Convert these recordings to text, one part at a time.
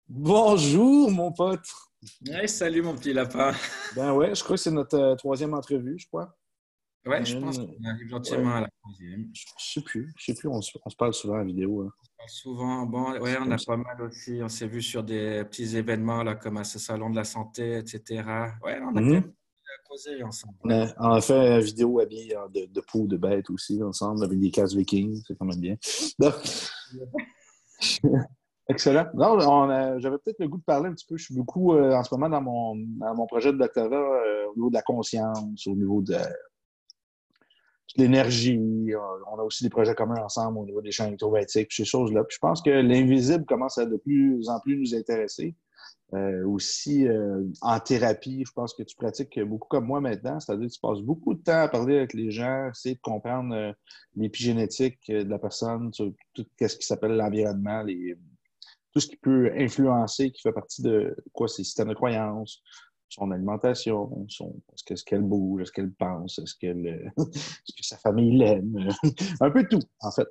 Bonjour, mon pote. Ouais, salut mon petit lapin. Ben ouais, je crois que c'est notre troisième entrevue, je crois. Ouais, On a je pense une... qu'on arrive Ouais, gentiment à la troisième. je sais plus, on se parle souvent en vidéo, hein. Souvent, bon, ouais, C'est on comme a ça. pas mal aussi. On s'est vu sur des petits événements là, comme à ce salon de la santé, etc. Ouais, on a quand Mhm. même causé ensemble. On Ouais. on a fait une vidéo habillée de peau de bête aussi, ensemble, avec des casques vikings, c'est quand même bien. Donc, excellent. Non, j'avais peut-être le goût de parler un petit peu. Je suis beaucoup en ce moment dans mon projet de doctorat au niveau de la conscience, au niveau de l'énergie. On a aussi des projets communs ensemble au niveau des champs électromagnétiques, ces choses-là. Puis je pense que l'invisible commence à de plus en plus nous intéresser. Aussi, en thérapie, je pense que tu pratiques beaucoup comme moi maintenant, c'est-à-dire que tu passes beaucoup de temps à parler avec les gens, essayer de comprendre l'épigénétique de la personne, sur tout ce qui s'appelle l'environnement, tout ce qui peut influencer, qui fait partie de quoi, ses systèmes de croyances, son alimentation, est-ce qu'elle bouge, est-ce qu'elle pense, est-ce que sa famille l'aime, un peu tout, en fait.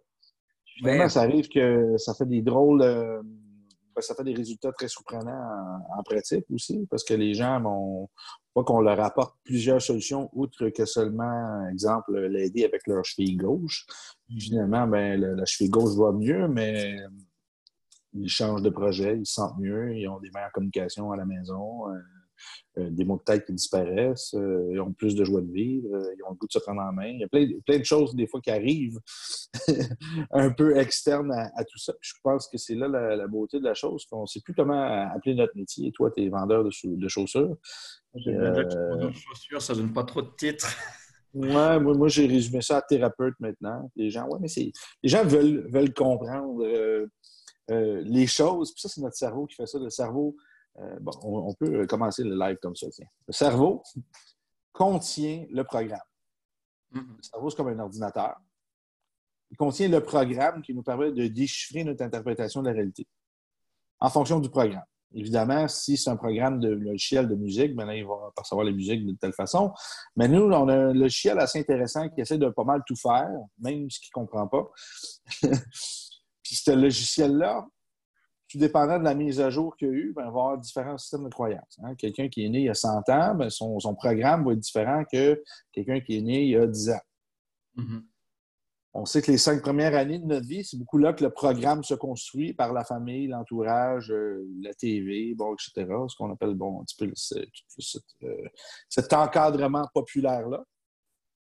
Finalement, Ouais, ça arrive que ça fait des drôles, ça fait des résultats très surprenants en pratique aussi, parce que les gens vont pas qu'on leur apporte plusieurs solutions, outre que seulement, exemple, l'aider avec leur cheville gauche. Finalement, ben, la cheville gauche va mieux, mais ils changent de projet, ils se sentent mieux, ils ont des meilleures communications à la maison, des maux de tête qui disparaissent, ils ont plus de joie de vivre, ils ont le goût de se prendre en main. Il y a plein de choses des fois qui arrivent un peu externes à tout ça. Puis je pense que c'est là la beauté de la chose, qu'on ne sait plus comment appeler notre métier. Toi, tu es vendeur de chaussures. Et, j'aime bien dire que dans chaussures, ça donne pas trop de titres. ouais, moi j'ai résumé ça à thérapeute maintenant. Les gens, ouais, mais les gens veulent comprendre les choses. Puis ça, c'est notre cerveau qui fait ça. Le cerveau, bon, on peut commencer le live comme ça. Tiens. Le cerveau contient le programme. Le cerveau, c'est comme un ordinateur. Il contient le programme qui nous permet de déchiffrer notre interprétation de la réalité en fonction du programme. Évidemment, si c'est un programme de logiciel de musique, ben là, il va percevoir les musiques de telle façon. Mais nous, on a un logiciel assez intéressant qui essaie de pas mal tout faire, même ce qu'il ne comprend pas. Puis ce logiciel-là, tout dépendant de la mise à jour qu'il y a eu, ben, il va avoir différents systèmes de croyances. Hein. Quelqu'un qui est né il y a 100 ans, ben, son programme va être différent que quelqu'un qui est né il y a 10 ans. On sait que les 5 premières années de notre vie, c'est beaucoup là que le programme se construit par la famille, l'entourage, la TV, bon, etc. Ce qu'on appelle bon, un petit peu cet encadrement populaire-là.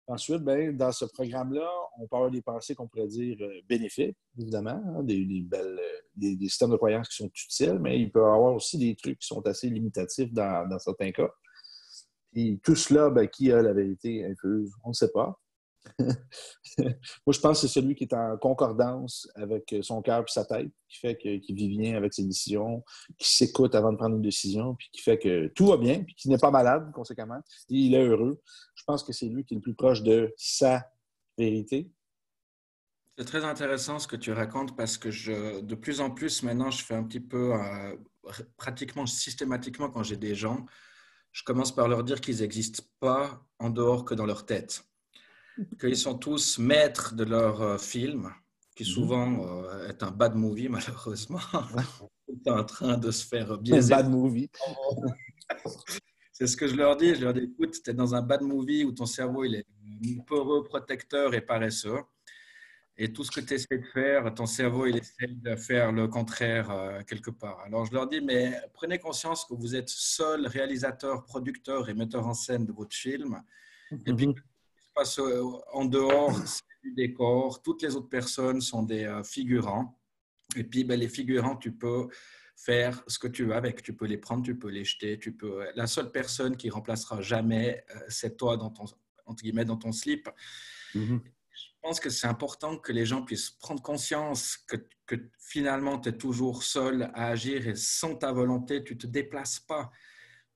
Ensuite, ben, dans ce programme-là, on peut avoir des pensées qu'on pourrait dire bénéfiques, évidemment, hein, des systèmes de croyances qui sont utiles, mais il peut y avoir aussi des trucs qui sont assez limitatifs dans certains cas. Puis tout cela, ben, qui a la vérité infuse? On ne sait pas. Moi, je pense que c'est celui qui est en concordance avec son cœur et sa tête, qui fait qu'il vit bien avec ses décisions, qui s'écoute avant de prendre une décision, puis qui fait que tout va bien, puis qui n'est pas malade, conséquemment, et il est heureux. Je pense que c'est lui qui est le plus proche de sa vérité. C'est très intéressant ce que tu racontes parce que de plus en plus maintenant, je fais un petit peu, pratiquement systématiquement quand j'ai des gens, je commence par leur dire qu'ils n'existent pas en dehors que dans leur tête. Qu'ils sont tous maîtres de leur film, qui Mhm. souvent est un bad movie malheureusement, tout est en train de se faire Un biaiser. bad movie. C'est ce que je leur dis. Je leur dis, écoute, tu es dans un bad movie où ton cerveau il est peureux, protecteur et paresseux. Et tout ce que tu essaies de faire, ton cerveau, il essaie de faire le contraire quelque part. Alors je leur dis, mais prenez conscience que vous êtes seul réalisateur, producteur et metteur en scène de votre film. Et puis, Mhm. ce qui se passe en dehors, c'est du décor. Toutes les autres personnes sont des figurants. Et puis, ben, les figurants, tu peux faire ce que tu veux avec. Tu peux les prendre, tu peux les jeter. Tu peux... La seule personne qui remplacera jamais, c'est toi dans ton, entre guillemets, dans ton slip. Mhm. Je pense que c'est important que les gens puissent prendre conscience que finalement, tu es toujours seul à agir et sans ta volonté, tu ne te déplaces pas.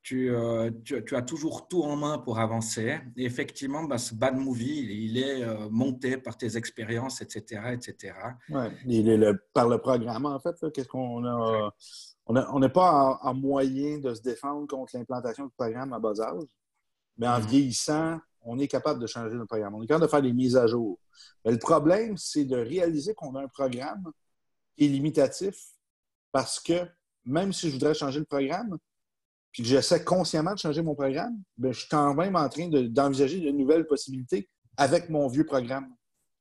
Tu as toujours tout en main pour avancer. Et effectivement, bah, ce bad movie, il est monté par tes expériences, etc., etc. Ouais. Par le programme, en fait, là, qu'est-ce qu'on a? On n'est pas en moyen de se défendre contre l'implantation du programme à bas âge. Mais en Mhm. vieillissant, on est capable de changer le programme. On est capable de faire des mises à jour. Mais le problème, c'est de réaliser qu'on a un programme qui est limitatif parce que même si je voudrais changer le programme, puis que j'essaie consciemment de changer mon programme, bien, je suis quand même en train d'envisager de nouvelles possibilités avec mon vieux programme.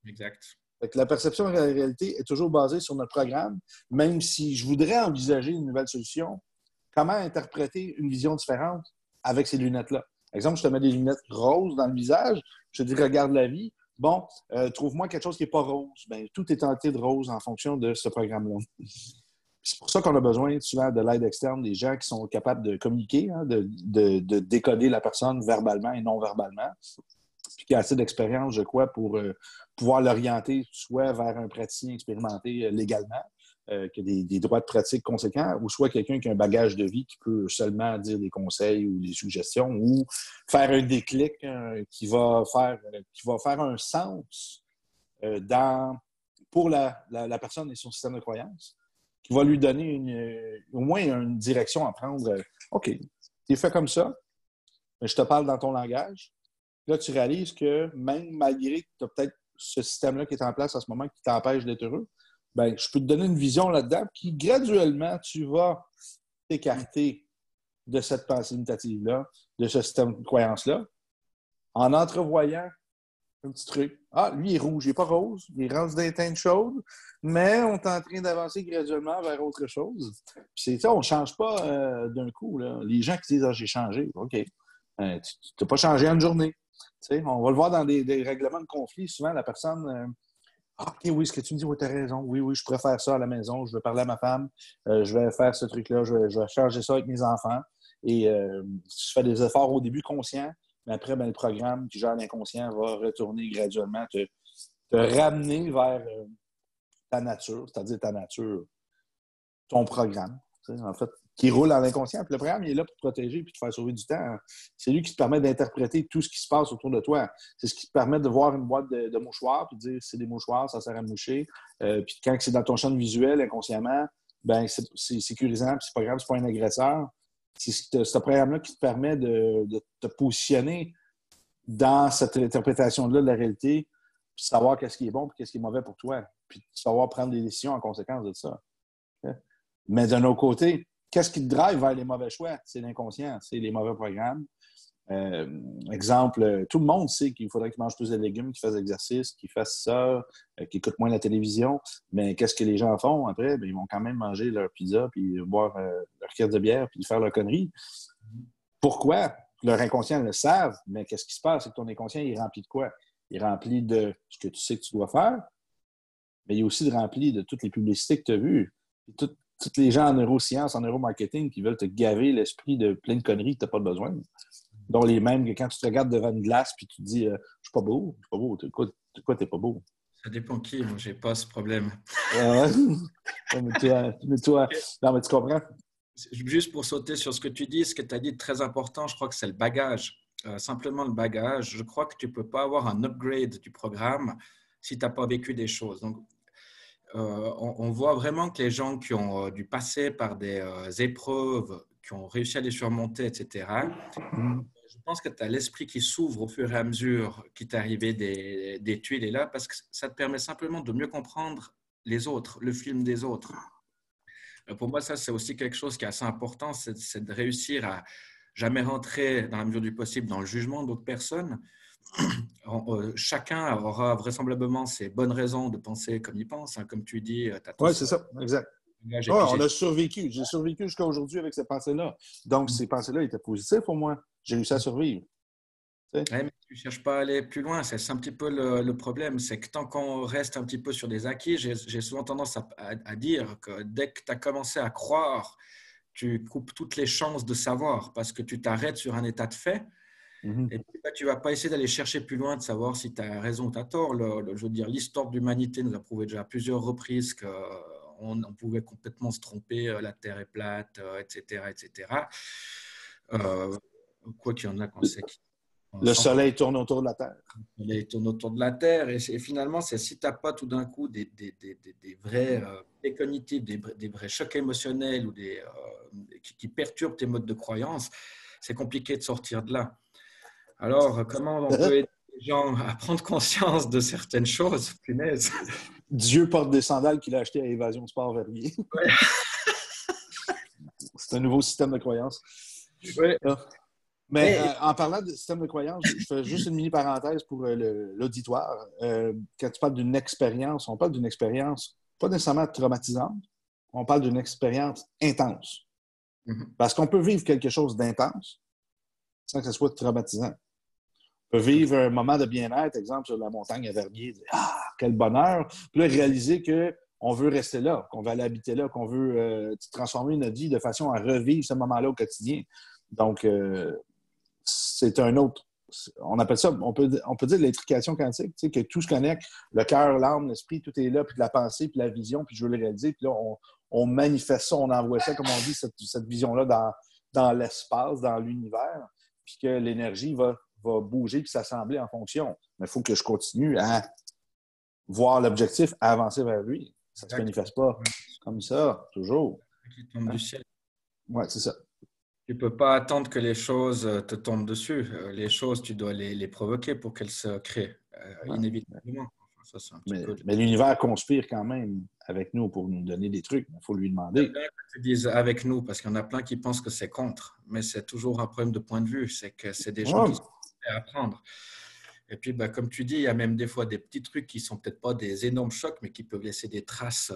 Exact. Fait que la perception de la réalité est toujours basée sur notre programme, même si je voudrais envisager une nouvelle solution. Comment interpréter une vision différente avec ces lunettes-là? Par exemple, je te mets des lunettes roses dans le visage, je te dis, regarde la vie. Bon, trouve-moi quelque chose qui n'est pas rose. Bien, tout est tenté de rose en fonction de ce programme-là. C'est pour ça qu'on a besoin souvent de l'aide externe, des gens qui sont capables de communiquer, hein, de décoder la personne verbalement et non verbalement, puis qui a assez d'expérience, je crois, pour pouvoir l'orienter soit vers un praticien expérimenté légalement, qui a des droits de pratique conséquents, ou soit quelqu'un qui a un bagage de vie qui peut seulement dire des conseils ou des suggestions, ou faire un déclic qui va faire un sens pour la personne et son système de croyance, qui va lui donner au moins une direction à prendre. OK, tu es fait comme ça, mais je te parle dans ton langage. Là, tu réalises que même malgré que tu as peut-être ce système-là qui est en place en ce moment qui t'empêche d'être heureux, bien, je peux te donner une vision là-dedans qui, graduellement, tu vas t'écarter de cette pensée limitative-là, de ce système de croyance-là, en entrevoyant un petit truc. Ah, lui, il est rouge, il n'est pas rose, il est rose d'un teinte chaude, mais on est en train d'avancer graduellement vers autre chose. Puis c'est ça, on ne change pas d'un coup. Là. Les gens qui disent « Ah, j'ai changé », OK. Tu n'as pas changé en une journée. T'sais, on va le voir dans des règlements de conflit. Souvent, la personne ah, OK, oui, ce que tu me dis, oui, tu as raison. Oui, oui, je pourrais faire ça à la maison. Je vais parler à ma femme. Je vais faire ce truc-là. Je vais changer ça avec mes enfants. Et je fais des efforts au début conscients, mais après, ben, le programme qui gère l'inconscient va retourner graduellement, te ramener vers ta nature, c'est-à-dire ta nature, ton programme, en fait, qui roule dans l'inconscient. Puis le programme, il est là pour te protéger et te faire sauver du temps. C'est lui qui te permet d'interpréter tout ce qui se passe autour de toi. C'est ce qui te permet de voir une boîte de mouchoirs puis de dire c'est des mouchoirs, ça sert à moucher. Puis quand c'est dans ton champ visuel, inconsciemment, ben c'est sécurisant, puis c'est pas grave, c'est pas un agresseur. C'est ce programme-là qui te permet de te positionner dans cette interprétation-là de la réalité, puis savoir qu'est-ce qui est bon et qu'est-ce qui est mauvais pour toi, puis savoir prendre des décisions en conséquence de ça. Mais d'un autre côté, qu'est-ce qui te drive vers les mauvais choix? C'est l'inconscient, c'est les mauvais programmes. Exemple, tout le monde sait qu'il faudrait qu'ils mangent plus de légumes, qu'ils fassent de l'exercice, qu'ils fassent ça, qu'ils écoutent moins la télévision. Mais qu'est-ce que les gens font après? Bien, ils vont quand même manger leur pizza, puis boire leur caisse de bière, puis faire leur connerie. Pourquoi? Leur inconscient le savent, mais qu'est-ce qui se passe? C'est que ton inconscient, il est rempli de quoi? Il est rempli de ce que tu sais que tu dois faire, mais il est aussi rempli de toutes les publicités que tu as vues. Tous les gens en neurosciences, en neuromarketing qui veulent te gaver l'esprit de plein de conneries que tu n'as pas besoin. Dont les mêmes que quand tu te regardes devant une glace puis tu te dis « Je suis pas beau, je suis pas beau. » Quoi, t'es pas beau? Ça dépend qui. Moi, j'ai pas ce problème. mais toi, non, mais tu comprends? Juste pour sauter sur ce que tu dis, ce que tu as dit de très important, je crois que c'est le bagage. Simplement le bagage. Je crois que tu ne peux pas avoir un upgrade du programme si tu n'as pas vécu des choses. Donc, on voit vraiment que les gens qui ont dû passer par des épreuves, qui ont réussi à les surmonter, etc., je pense que tu as l'esprit qui s'ouvre au fur et à mesure qu'il t'est arrivé des tuiles et là, parce que ça te permet simplement de mieux comprendre les autres, le film des autres. Pour moi, ça, c'est aussi quelque chose qui est assez important, c'est de réussir à jamais rentrer, dans la mesure du possible, dans le jugement d'autres personnes. Chacun aura vraisemblablement ses bonnes raisons de penser comme il pense. Hein. Comme tu dis, tu as Oui, c'est ça, exact. Ouais, on a survécu. J'ai survécu jusqu'à aujourd'hui avec ces pensées-là. Donc, ces pensées-là étaient positives pour moi. J'ai réussi à survivre. Ouais, mais tu ne cherches pas à aller plus loin. C'est un petit peu le problème. C'est que tant qu'on reste un petit peu sur des acquis, j'ai souvent tendance à dire que dès que tu as commencé à croire, tu coupes toutes les chances de savoir parce que tu t'arrêtes sur un état de fait. Et puis, tu ne vas pas essayer d'aller chercher plus loin, de savoir si tu as raison ou tu as tort. Je veux dire, l'histoire de l'humanité nous a prouvé déjà à plusieurs reprises qu'on pouvait complètement se tromper, la Terre est plate, etc. etc. Quoi qu'il y en a qu'on sait le soleil tourne autour de la Terre. Le soleil tourne autour de la Terre. Et finalement, c'est si tu n'as pas tout d'un coup des vrais cognitifs, des vrais chocs émotionnels ou qui perturbent tes modes de croyance, c'est compliqué de sortir de là. Alors, comment on peut aider les gens à prendre conscience de certaines choses? Punaise. Dieu porte des sandales qu'il a achetées à Évasion Sport Verrier. Ouais. C'est un nouveau système de croyance. Oui. Mais en parlant de système de croyance, je fais juste une mini parenthèse pour l'auditoire. Quand tu parles d'une expérience, on parle d'une expérience pas nécessairement traumatisante, on parle d'une expérience intense. Parce qu'on peut vivre quelque chose d'intense sans que ce soit traumatisant. On peut vivre un moment de bien-être, exemple sur la montagne à Vernier, dire, ah, quel bonheur! Puis là, réaliser qu'on veut rester là, qu'on veut aller habiter là, qu'on veut transformer notre vie de façon à revivre ce moment-là au quotidien. Donc, c'est un autre. On appelle ça, on peut dire l'électrification quantique, tu sais, que tout se connecte, le cœur, l'âme, l'esprit, tout est là, puis la pensée, puis la vision, puis je veux le réaliser, puis là, on manifeste ça, on envoie ça, comme on dit, cette vision-là dans l'espace, dans l'univers, puis que l'énergie va bouger puis s'assembler en fonction. Mais il faut que je continue à voir l'objectif, à avancer vers lui. Ça ne se manifeste pas comme ça, toujours. Qui tombe du ciel. Oui, c'est ça. Tu ne peux pas attendre que les choses te tombent dessus. Les choses, tu dois les provoquer pour qu'elles se créent inévitablement. Ça, c'est un petit peu... mais l'univers conspire quand même avec nous pour nous donner des trucs. Il faut lui demander. C'est bien que tu dises avec nous, parce qu'il y en a plein qui pensent que c'est contre. Mais c'est toujours un problème de point de vue. C'est que c'est des gens qui sont prêts à apprendre. Et puis, comme tu dis, il y a même des fois des petits trucs qui ne sont peut-être pas des énormes chocs, mais qui peuvent laisser des traces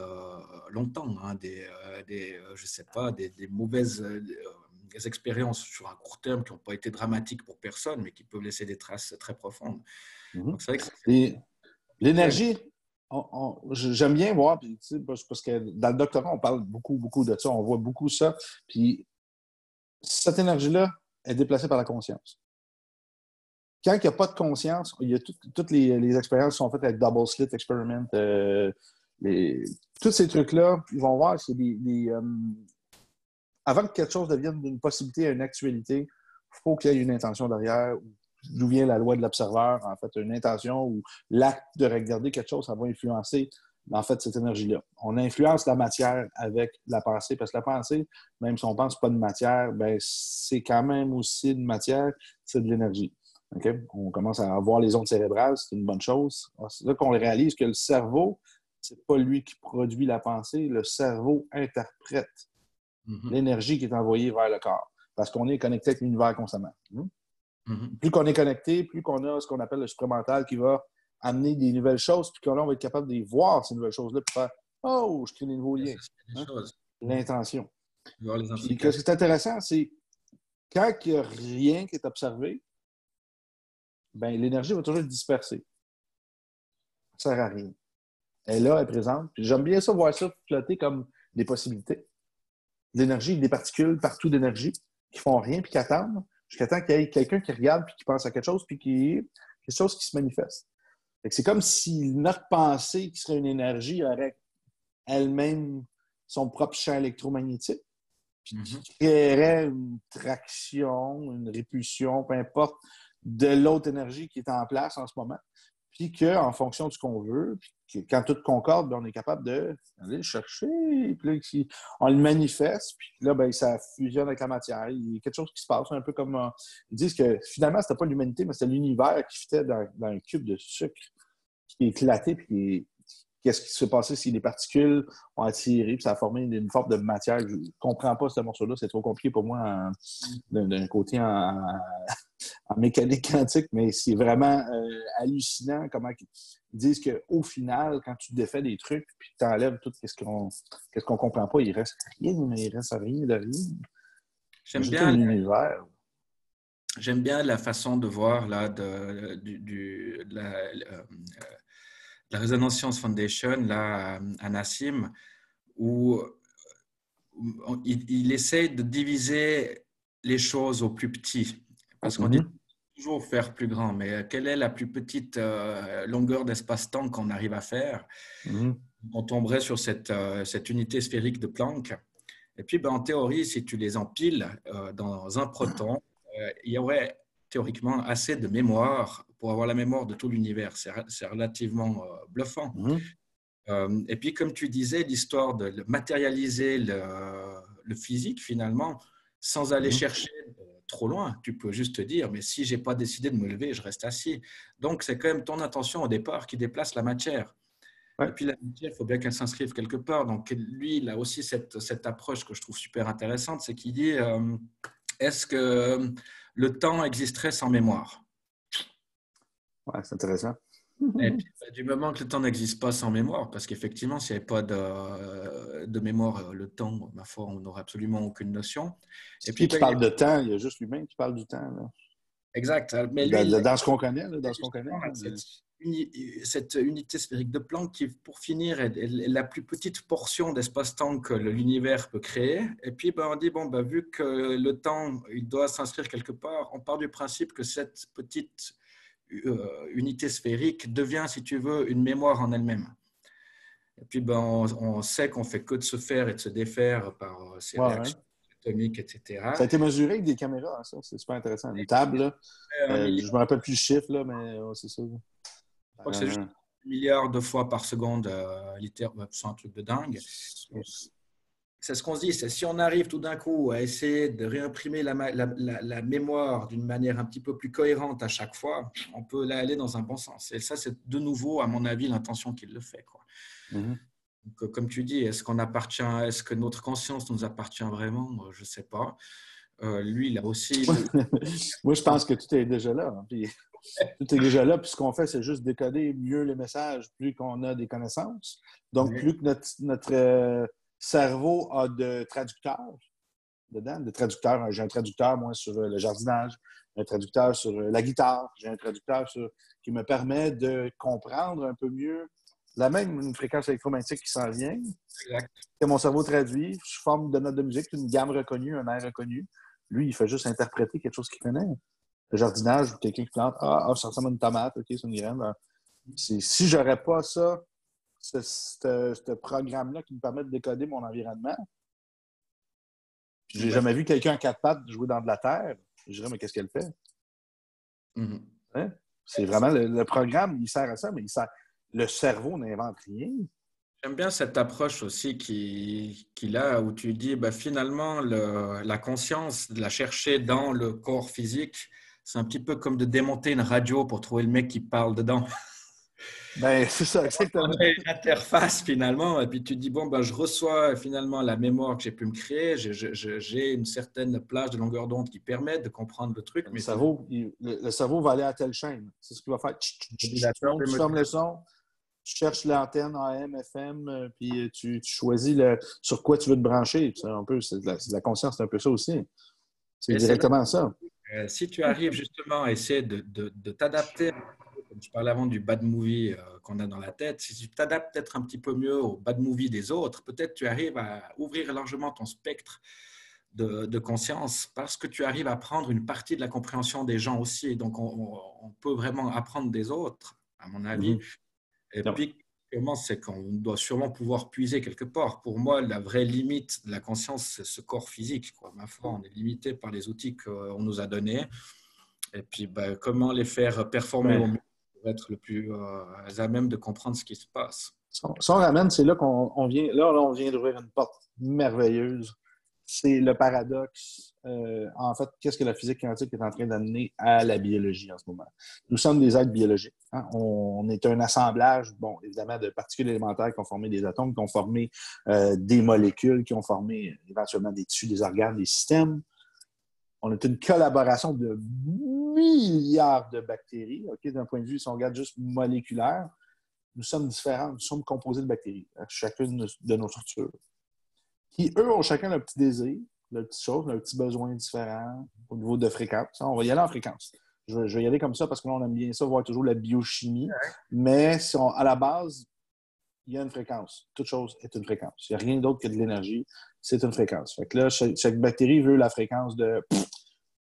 longtemps. Hein, je sais pas, des mauvaises des expériences sur un court terme qui n'ont pas été dramatiques pour personne, mais qui peuvent laisser des traces très profondes. Donc, c'est vrai que l'énergie, j'aime bien voir, puis, parce que dans le doctorat, on parle beaucoup, beaucoup de ça, on voit beaucoup ça. Puis, cette énergie-là est déplacée par la conscience. Quand il n'y a pas de conscience, il y a toutes les expériences qui sont faites avec Double Slit Experiment, tous ces trucs-là, ils vont voir, c'est avant que quelque chose devienne d'une possibilité à une actualité, il faut qu'il y ait une intention derrière, d'où vient la loi de l'observeur, en fait, une intention ou l'acte de regarder quelque chose, ça va influencer, en fait, cette énergie-là. On influence la matière avec la pensée, parce que la pensée, même si on ne pense pas de matière, ben, c'est quand même aussi une matière, c'est de l'énergie. Okay? On commence à voir les ondes cérébrales, c'est une bonne chose. C'est là qu'on réalise que le cerveau, c'est pas lui qui produit la pensée, le cerveau interprète l'énergie qui est envoyée vers le corps, parce qu'on est connecté avec l'univers constamment. Plus qu'on est connecté, plus qu'on a ce qu'on appelle le supramental qui va amener des nouvelles choses, puis qu'on va être capable de voir ces nouvelles choses-là, puis faire « Oh, je crée des nouveaux liens. » L'intention. Puis, ce qui est intéressant, c'est quand il n'y a rien qui est observé, ben, l'énergie va toujours être dispersée. Ça ne sert à rien. Elle est là, elle est présente. Puis j'aime bien ça, voir ça flotter comme des possibilités. L'énergie, des particules partout d'énergie qui font rien puis qui attendent jusqu'à temps qu'il y ait quelqu'un qui regarde puis qui pense à quelque chose puis quelque chose qui se manifeste. C'est comme si notre pensée, qui serait une énergie, aurait elle-même son propre champ électromagnétique, puis qui créerait une traction, une répulsion, peu importe, de l'autre énergie qui est en place en ce moment. Puis qu'en fonction de ce qu'on veut, puis que quand tout concorde, ben, on est capable d'aller le chercher, puis là, on le manifeste, puis là, ben, ça fusionne avec la matière. Il y a quelque chose qui se passe, un peu comme... ils disent que finalement, c'était pas l'humanité, mais c'était l'univers qui fitait dans un cube de sucre qui est éclaté, puis qu'est-ce qui s'est passé si les particules ont attiré, puis ça a formé une forme de matière. Je ne comprends pas ce morceau-là, c'est trop compliqué pour moi d'un côté en mécanique quantique, mais c'est vraiment hallucinant comment ils disent qu'au final, quand tu défais des trucs, puis tu enlèves tout ce qu'on ne comprend pas, il reste rien, mais il reste rien de rien. J'aime bien l'univers. J'aime bien la façon de voir là, la Resonance Science Foundation là, à Nassim, où il essaie de diviser les choses au plus petit. Parce qu'on dit toujours faire plus grand, mais quelle est la plus petite longueur d'espace-temps qu'on arrive à faire? On tomberait sur cette unité sphérique de Planck. Et puis, en théorie, si tu les empiles dans un proton, il y aurait théoriquement assez de mémoire pour avoir la mémoire de tout l'univers. C'est relativement bluffant. Et puis, comme tu disais, l'histoire de matérialiser le physique, finalement, sans aller chercher trop loin. Tu peux juste te dire, mais si je n'ai pas décidé de me lever, je reste assis. Donc, c'est quand même ton intention au départ qui déplace la matière. Ouais. Et puis l'amitié, il faut bien qu'elle s'inscrive quelque part. Donc lui, il a aussi cette approche que je trouve super intéressante, c'est qu'il dit, est-ce que le temps existerait sans mémoire? Ouais, c'est intéressant. Et puis, du moment que le temps n'existe pas sans mémoire, parce qu'effectivement, s'il n'y avait pas de mémoire, le temps, ma foi, on n'aurait absolument aucune notion. Et C'est puis, qui ben, parle de temps? Il y a juste lui-même qui parle du temps. Là. exact. Mais lui, Dans ce qu'on connaît, là, dans ce qu'on connaît. justement, Là, cette unité sphérique de Planck qui, pour finir, est la plus petite portion d'espace-temps que l'univers peut créer. Et puis, ben, on dit, bon, ben, vu que le temps, il doit s'inscrire quelque part, on part du principe que cette petite unité sphérique devient, si tu veux, une mémoire en elle-même. Et puis, ben, on sait qu'on fait que de se faire et de se défaire par ces ouais, ouais. réactions atomiques, Ça a etc. été mesuré avec des caméras, hein, ça. C'est super intéressant. Une table, là. Un Je milliard, me rappelle plus le chiffre, là, mais c'est ça. je crois que c'est juste un milliard de fois par seconde, c'est un truc de dingue. C'est ce qu'on se dit, c'est si on arrive tout d'un coup à essayer de réimprimer la mémoire d'une manière un petit peu plus cohérente à chaque fois, on peut aller dans un bon sens. Et ça, c'est de nouveau, à mon avis, l'intention qui le fait, quoi. Mhm. Donc, comme tu dis, est-ce que notre conscience nous appartient vraiment? Je ne sais pas. Lui, il a aussi. Moi, je pense que tout est déjà là. Hein, puis, tout est déjà là. Puis ce qu'on fait, c'est juste décoder mieux les messages, plus qu'on a des connaissances. Donc, plus que notre cerveau a de traducteurs dedans, de traducteurs. J'ai un traducteur, moi, sur le jardinage, un traducteur sur la guitare, j'ai un traducteur qui me permet de comprendre un peu mieux la même une fréquence électromagnétique qui s'en vient, Exact. que mon cerveau traduit, je forme de notes de musique, une gamme reconnue, un air reconnu. Lui, il fait juste interpréter quelque chose qu'il connaît. Le jardinage, quelqu'un qui plante, ça ressemble à une tomate, OK, c'est une graine. Ben, si j'aurais pas ça, ce programme-là qui me permet de décoder mon environnement, j'ai jamais vu quelqu'un à quatre pattes jouer dans de la terre. Je dirais, mais qu'est-ce qu'elle fait? Mhm. Hein? C'est vraiment le programme, il sert à ça, mais le cerveau n'invente rien. J'aime bien cette approche aussi qu'il a, où tu dis, bah, finalement, la conscience, de la chercher dans le corps physique, c'est un petit peu comme de démonter une radio pour trouver le mec qui parle dedans. Ben, c'est ça, On exactement. a une interface finalement, et puis tu dis, bon, ben, je reçois finalement la mémoire que j'ai pu me créer, j'ai une certaine plage de longueur d'onde qui permet de comprendre le truc, Le mais finalement, cerveau, le cerveau va aller à telle chaîne. C'est ce qu'il va faire. Tu l'ordinateur montes, peut tu me fermes le dire, son, tu cherches l'antenne AM, FM, puis tu choisis sur quoi tu veux te brancher. C'est de la conscience, c'est un peu ça aussi. C'est et c'est là, directement ça. si tu arrives justement à essayer de t'adapter, comme je parlais avant du bad movie qu'on a dans la tête, si tu t'adaptes peut-être un petit peu mieux au bad movie des autres, peut-être tu arrives à ouvrir largement ton spectre de conscience parce que tu arrives à prendre une partie de la compréhension des gens aussi. Et donc, on peut vraiment apprendre des autres, à mon avis. Mhm. Et Yep. puis, comment c'est qu'on doit sûrement pouvoir puiser quelque part. Pour moi, la vraie limite de la conscience, c'est ce corps physique, quoi. Ma foi, on est limité par les outils qu'on nous a donnés. Et puis, ben, comment les faire performer au Ben, mieux pour être le plus à même de comprendre ce qui se passe. si on ramène, c'est là qu'on vient. Là, on vient d'ouvrir une porte merveilleuse. C'est le paradoxe. En fait, qu'est-ce que la physique quantique est en train d'amener à la biologie en ce moment? Nous sommes des êtres biologiques. Hein? On est un assemblage, bon, évidemment, de particules élémentaires qui ont formé des atomes, qui ont formé des molécules, qui ont formé éventuellement des tissus, des organes, des systèmes. On est une collaboration de milliards de bactéries, OK, d'un point de vue, si on regarde juste moléculaire, nous sommes différents, nous sommes composés de bactéries, hein, chacune de nos structures, qui, eux, ont chacun leur petit désir, leur petite chose, leur petit besoin différent au niveau de fréquence. On va y aller en fréquence. Je vais y aller comme ça parce que là, on aime bien ça, voir toujours la biochimie, mais à la base, il y a une fréquence. Toute chose est une fréquence. Il n'y a rien d'autre que de l'énergie, c'est une fréquence. Fait que là, chaque bactérie veut la fréquence de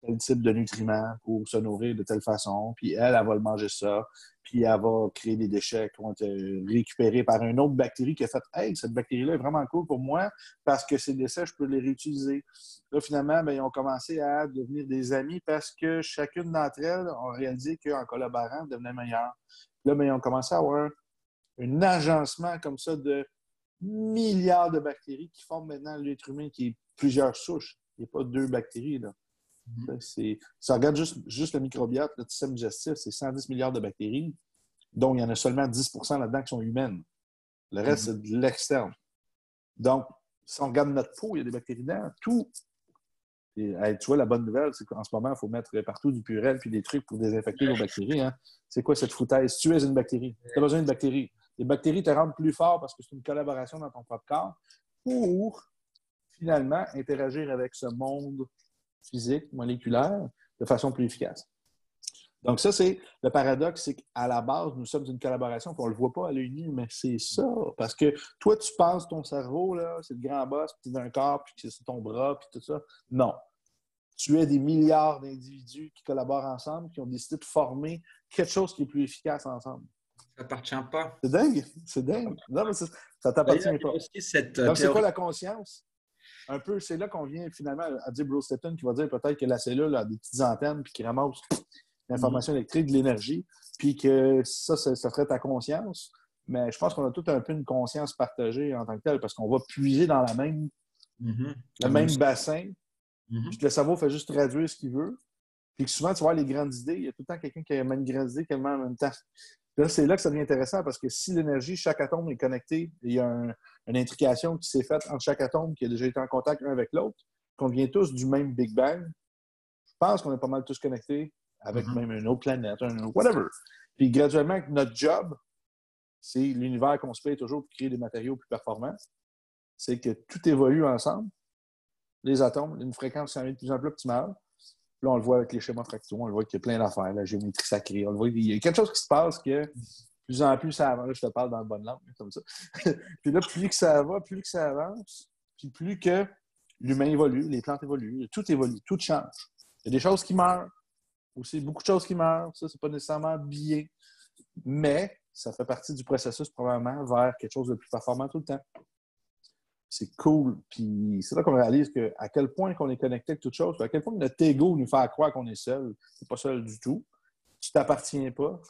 tel type de nutriments pour se nourrir de telle façon, puis elle va le manger ça, puis elle va créer des déchets qui vont être récupérés par une autre bactérie qui a fait « Hey, cette bactérie-là est vraiment cool pour moi parce que ces déchets, je peux les réutiliser. » Là, finalement, ben, ils ont commencé à devenir des amis parce que chacune d'entre elles ont réalisé qu'en collaborant, elles devenaient meilleures. Là, ben, ils ont commencé à avoir un agencement comme ça de milliards de bactéries qui forment maintenant l'être humain qui est plusieurs souches. Il n'y a pas deux bactéries, là. Si on regarde juste le microbiote, le système digestif, c'est 110 milliards de bactéries, dont il y en a seulement 10 là-dedans qui sont humaines. Le reste, c'est de l'externe. Donc, si on regarde notre peau, il y a des bactéries dedans. Tout. Et, tu vois, la bonne nouvelle, c'est qu'en ce moment, il faut mettre partout du Purell puis des trucs pour désinfecter vos bactéries. Hein. C'est quoi cette foutaise? Tu es une bactérie. Tu as besoin d'une bactérie. Les bactéries te rendent plus fort parce que c'est une collaboration dans ton propre corps pour finalement interagir avec ce monde physique, moléculaire, de façon plus efficace. Donc ça, c'est le paradoxe, c'est qu'à la base, nous sommes une collaboration, puis on ne le voit pas à l'œil nu, mais c'est ça. Parce que toi, tu penses ton cerveau, là, c'est le grand boss, puis tu es dans un corps, puis c'est ton bras, puis tout ça. Non. Tu es des milliards d'individus qui collaborent ensemble, qui ont décidé de former quelque chose qui est plus efficace ensemble. Ça t'appartient pas. C'est dingue, c'est dingue. Non, mais ça ne t'appartient D'ailleurs, il y pas. a aussi cette Donc, c'est théorie. quoi la conscience? Un peu, c'est là qu'on vient finalement à dire Bruce Lipton qui va dire peut-être que la cellule a des petites antennes puis qui ramasse l'information électrique, de l'énergie, puis que ça ferait ta conscience. Mais je pense qu'on a tout un peu une conscience partagée en tant que telle parce qu'on va puiser dans le même bassin, puis que le cerveau fait juste traduire ce qu'il veut. Puis que souvent, tu vois les grandes idées, il y a tout le temps quelqu'un qui a une grande idée tellement en même temps. Là, c'est là que ça devient intéressant parce que si l'énergie, chaque atome est connecté, il y a une intrication qui s'est faite entre chaque atome qui a déjà été en contact l'un avec l'autre, qu'on vient tous du même Big Bang. Je pense qu'on est pas mal tous connectés avec même une autre planète, whatever. Puis graduellement, notre job, c'est l'univers qu'on se paye toujours pour créer des matériaux plus performants. C'est que tout évolue ensemble. Les atomes, une fréquence qui s'en vient de plus en plus optimale. Là, on le voit avec les schémas fractaux, on le voit qu'il y a plein d'affaires, la géométrie sacrée. On le voit, il y a quelque chose qui se passe que de plus en plus ça avance. Là, je te parle dans la bonne langue, comme ça. Puis là, plus que ça va, plus que ça avance, puis plus que l'humain évolue, les plantes évoluent, tout évolue, tout change. Il y a des choses qui meurent, aussi beaucoup de choses qui meurent. Ça, c'est pas nécessairement bien, mais ça fait partie du processus probablement vers quelque chose de plus performant tout le temps. C'est cool. Puis c'est là qu'on réalise à quel point qu'on est connecté avec toutes choses, à quel point notre ego nous fait croire qu'on est seul. Tu n'es pas seul du tout. Tu t'appartiens pas.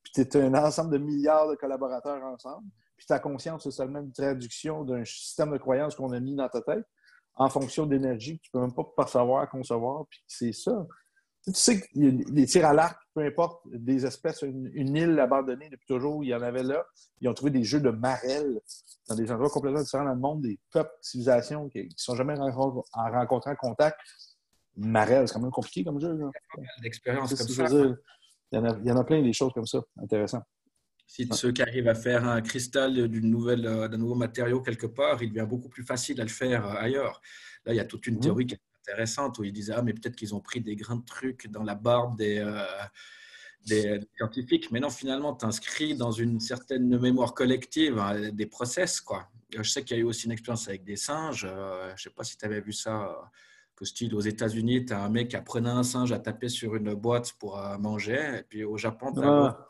Puis tu es un ensemble de milliards de collaborateurs ensemble. Puis ta conscience, c'est seulement une traduction d'un système de croyances qu'on a mis dans ta tête en fonction d'énergie que tu ne peux même pas percevoir, concevoir. Puis c'est ça. Tu sais que les tirs à l'arc, peu importe, des espèces, une île abandonnée depuis toujours, il y en avait là. Ils ont trouvé des jeux de marelles dans des endroits complètement différents dans le monde, des peuples, civilisations qui ne sont jamais rencontrés en contact. Marelles, c'est quand même compliqué comme jeu. D'expérience comme ça. Il y en a plein des choses comme ça, intéressant. Si ceux qui arrivent à faire un cristal d'un nouveau matériau quelque part, il devient beaucoup plus facile à le faire ailleurs. Là, il y a toute une théorie qui est intéressante où ils disaient mais peut-être qu'ils ont pris des grains de trucs dans la barbe des scientifiques. Mais non, finalement, tu inscris dans une certaine mémoire collective des process, quoi. Je sais qu'il y a eu aussi une expérience avec des singes. Je ne sais pas si tu avais vu ça. Que style, aux États-Unis, tu as un mec qui apprenait un singe à taper sur une boîte pour manger. Et puis au Japon, tu as l'autre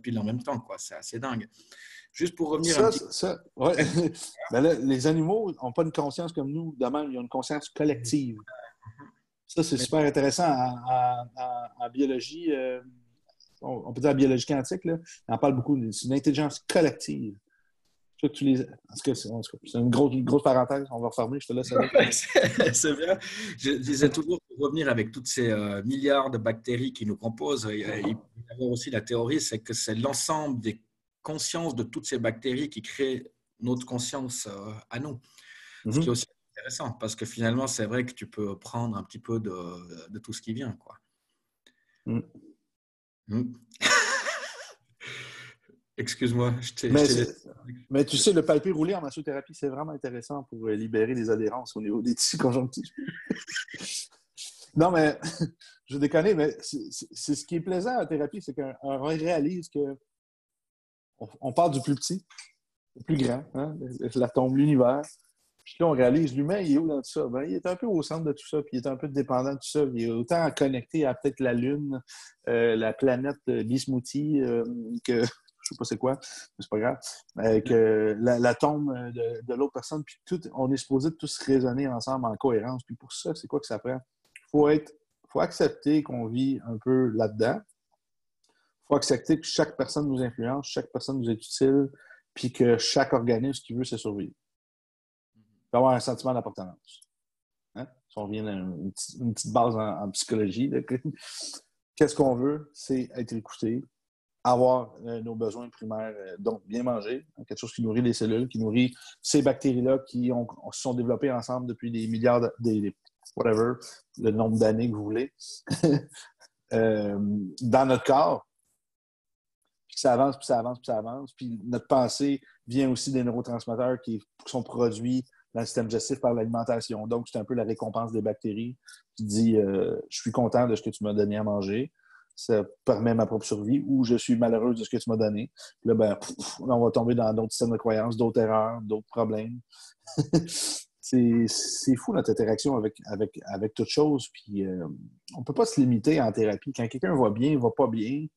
pile en même temps, quoi. C'est assez dingue. Juste pour revenir ouais. Ben là, les animaux n'ont pas une conscience comme nous, de même, ils ont une conscience collective. Ça, c'est super intéressant en biologie. On peut dire en biologie quantique, là, on en parle beaucoup. C'est une intelligence collective. C'est une grosse parenthèse. On va refermer, je te laisse aller. C'est bien. Je disais toujours, pour revenir avec toutes ces milliards de bactéries qui nous composent, il y a aussi la théorie, c'est que c'est l'ensemble des consciences de toutes ces bactéries qui créent notre conscience à nous. Ce qui est aussi intéressant, parce que finalement, c'est vrai que tu peux prendre un petit peu de tout ce qui vient, quoi. Excuse-moi, mais tu sais, le palpé roulé en massothérapie, c'est vraiment intéressant pour libérer les adhérences au niveau des tissus conjonctifs. Non, mais je déconne, mais c'est ce qui est plaisant à la thérapie, c'est qu'on réalise qu'on part du plus petit au plus grand, hein, l'atome, l'univers. Puis là, on réalise l'humain, il est où dans tout ça? Ben, il est un peu au centre de tout ça, puis il est un peu dépendant de tout ça. Il est autant connecté à peut-être la Lune, la planète Bismuthi, que je sais pas c'est quoi, mais c'est pas grave, que l'atome de l'autre personne, puis tout, on est supposé tous raisonner ensemble en cohérence. Puis pour ça, c'est quoi que ça prend? Il faut accepter qu'on vit un peu là-dedans. Il faut accepter que chaque personne nous influence, chaque personne nous est utile, puis que chaque organisme, ce qu'il veut, c'est survivre. Il faut avoir un sentiment d'appartenance. Hein? Si on revient à une petite base en psychologie, qu'est-ce qu'on veut? C'est être écouté, avoir nos besoins primaires, donc bien manger, quelque chose qui nourrit les cellules, qui nourrit ces bactéries-là qui se sont développées ensemble depuis des milliards, whatever, le nombre d'années que vous voulez, dans notre corps. Puis ça avance, puis ça avance, puis ça avance. Puis notre pensée vient aussi des neurotransmetteurs qui sont produits dans le système digestif par l'alimentation. Donc, c'est un peu la récompense des bactéries qui dit je suis content de ce que tu m'as donné à manger. Ça permet ma propre survie ou je suis malheureux de ce que tu m'as donné. Puis là, là, on va tomber dans d'autres systèmes de croyances, d'autres erreurs, d'autres problèmes. C'est fou notre interaction avec toute chose. Puis on ne peut pas se limiter en thérapie. Quand quelqu'un va bien, il va pas bien.